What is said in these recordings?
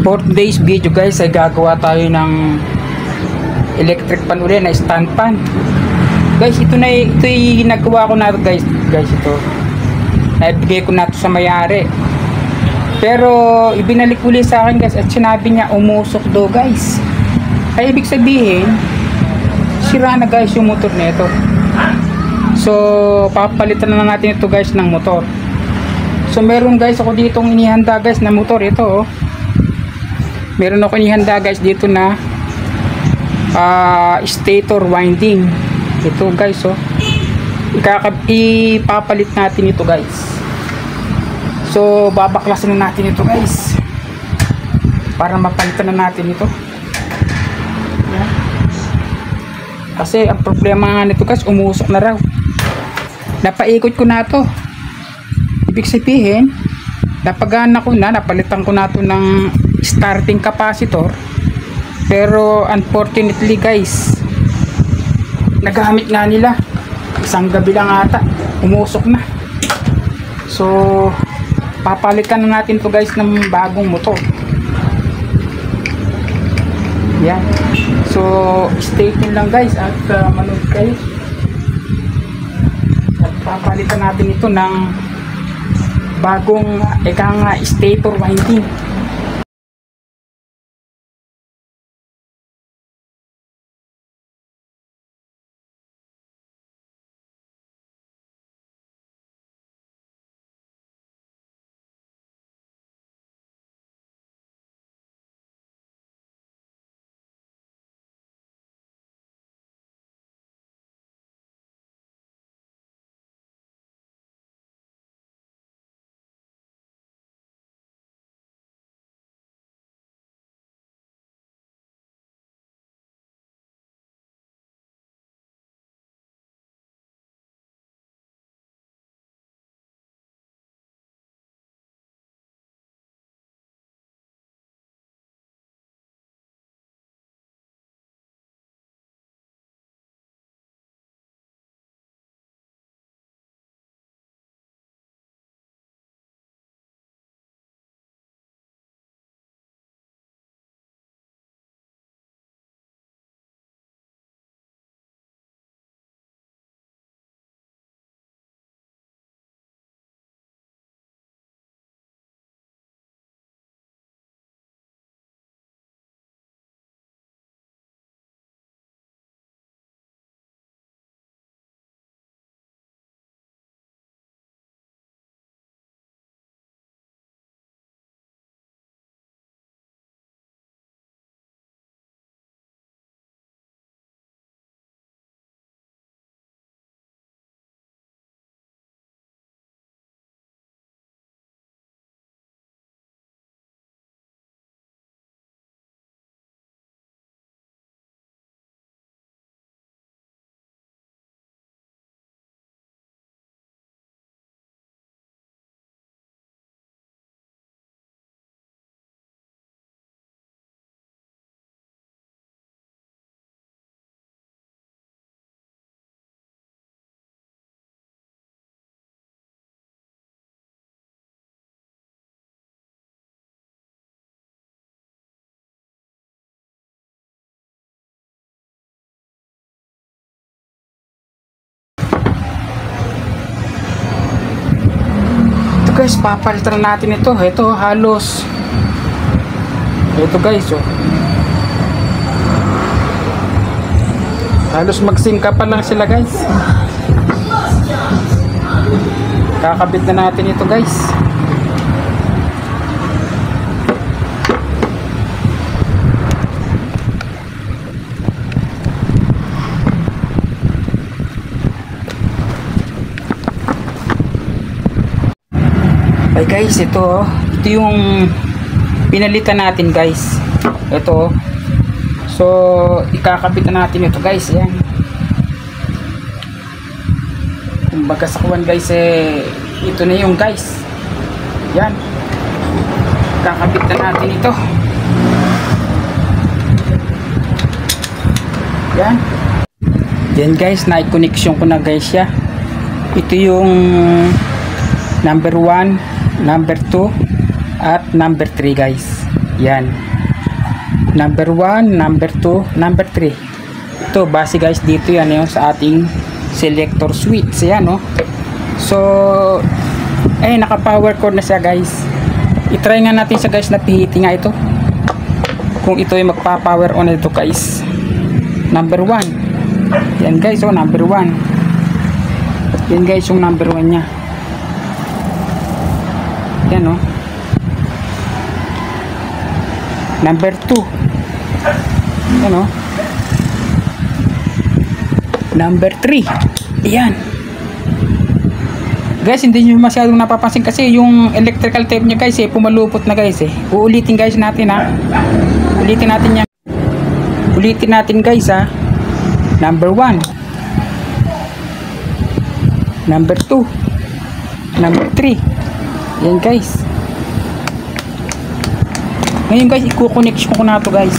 For today's video guys ay gagawa tayo ng electric pan uli na stand pan. Guys, ito yung ginagawa ko na guys. Ito naibigay ko na ito sa may-ari, pero ibinalik uli sa akin guys at sinabi niya umusok daw guys. Ay ibig sabihin sira na guys yung motor nito. So papalitan na natin ito guys ng motor. So meron guys ako ditong inihanda guys na motor. Ito meron ako inihanda guys dito na stator winding. Ito guys ipapalit natin ito guys. So babaklasin na natin ito guys para mapalitan na natin ito. Yan. Kasi ang problema nga nito guys, umusok na raw. Napaikot ko na to. Ibig sabihin napagana ko na, napalitan ko na to ng starting capacitor, pero unfortunately guys nagamit nga nila isang gabi lang ata, umusok na. So papalitan na natin to guys ng bagong motor. Yan. So stay tuned lang guys at manood kayo. At papalitan natin ito ng bagong stator winding. Guys, papalitan natin ito. Ito halos ito guys halos magsingka pa lang sila guys. Kakabit na natin ito guys. Ay guys, ito yung pinalitan natin guys. Ito. So ikakabit na natin ito guys. Yan. Kumbaga sa kuwan guys ito na yung guys. Yan. Ikakabit na natin ito. Yan. Then guys, na-connection ko na guys siya. Ito yung number 1, number 2 at number 3 guys. Yan. Number 1, number 2, number 3. Ito, base guys dito yan yung sa ating selector switch. Yan, no? So, ay, naka-power cord na siya guys. I-try nga natin siya guys na pihitin nga ito. Kung ito ay magpa-power on ito guys. Number 1. Yan guys, oh, number 1. Yan guys, yung number 1 nya. Yan, oh. Number 2. Yan, oh. Number 3. Yan. Guys, hindi nyo masyadong napapansin kasi yung electrical tape nyo guys pumalupot na guys Uulitin guys natin ha. Ulitin natin yan. Ulitin natin guys ha. Number 1. Number 2. Number 3. Yan guys. Ngayon guys, i-connection ko na to guys.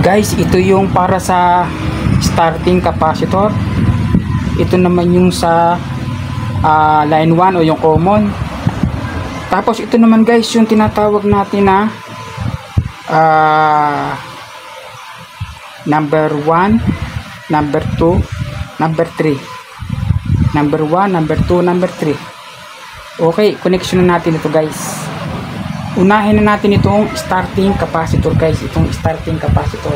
Guys, ito yung para sa starting capacitor. Ito naman yung sa line 1 o yung common. Tapos ito naman guys yung tinatawag natin na number 1, number 2, number 3. Number 1, number 2, number 3. Okay, connection na natin ito guys. Unahin na natin itong starting capacitor guys. Itong starting capacitor.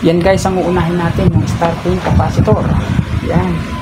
Yan guys ang uunahin natin, yung starting capacitor. Yan.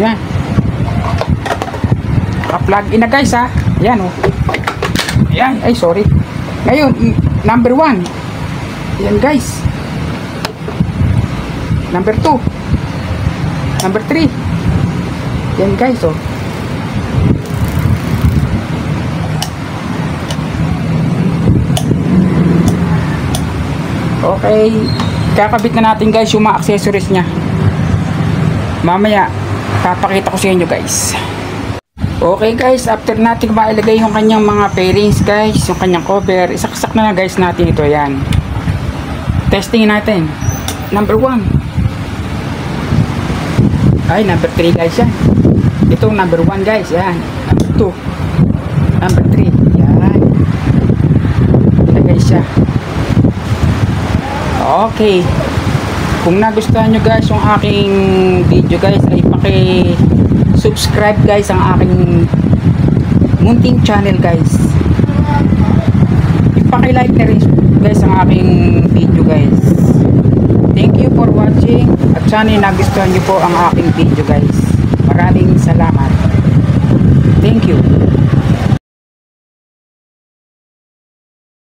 Ayan. Naka-plug in na guys ha. Ayan oh. Ayan. Ay sorry. Ngayon, number 1. Ayan guys. Number 2. Number 3. Ayan guys oh. Okay. Kakabit na natin guys yung mga accessories nya. Mamaya, papakita ko sa inyo guys. Okay guys, after natin mailagay yung kanyang mga pairings guys, yung kanyang cover, isaksak na guys natin ito. Yan. Testing natin. Number 1. Ay, number 3 guys yan. Ito number 1 guys. Yan. Number 2. Number 3. Yan. Ilagay siya. Okay. Kung nagustuhan nyo guys yung aking video guys, ay paki-subscribe guys ang aking munting channel guys. Ipaki-like na rin guys ang aking video guys. Thank you for watching. At sana nagustuhan nyo po ang aking video guys. Maraming salamat. Thank you.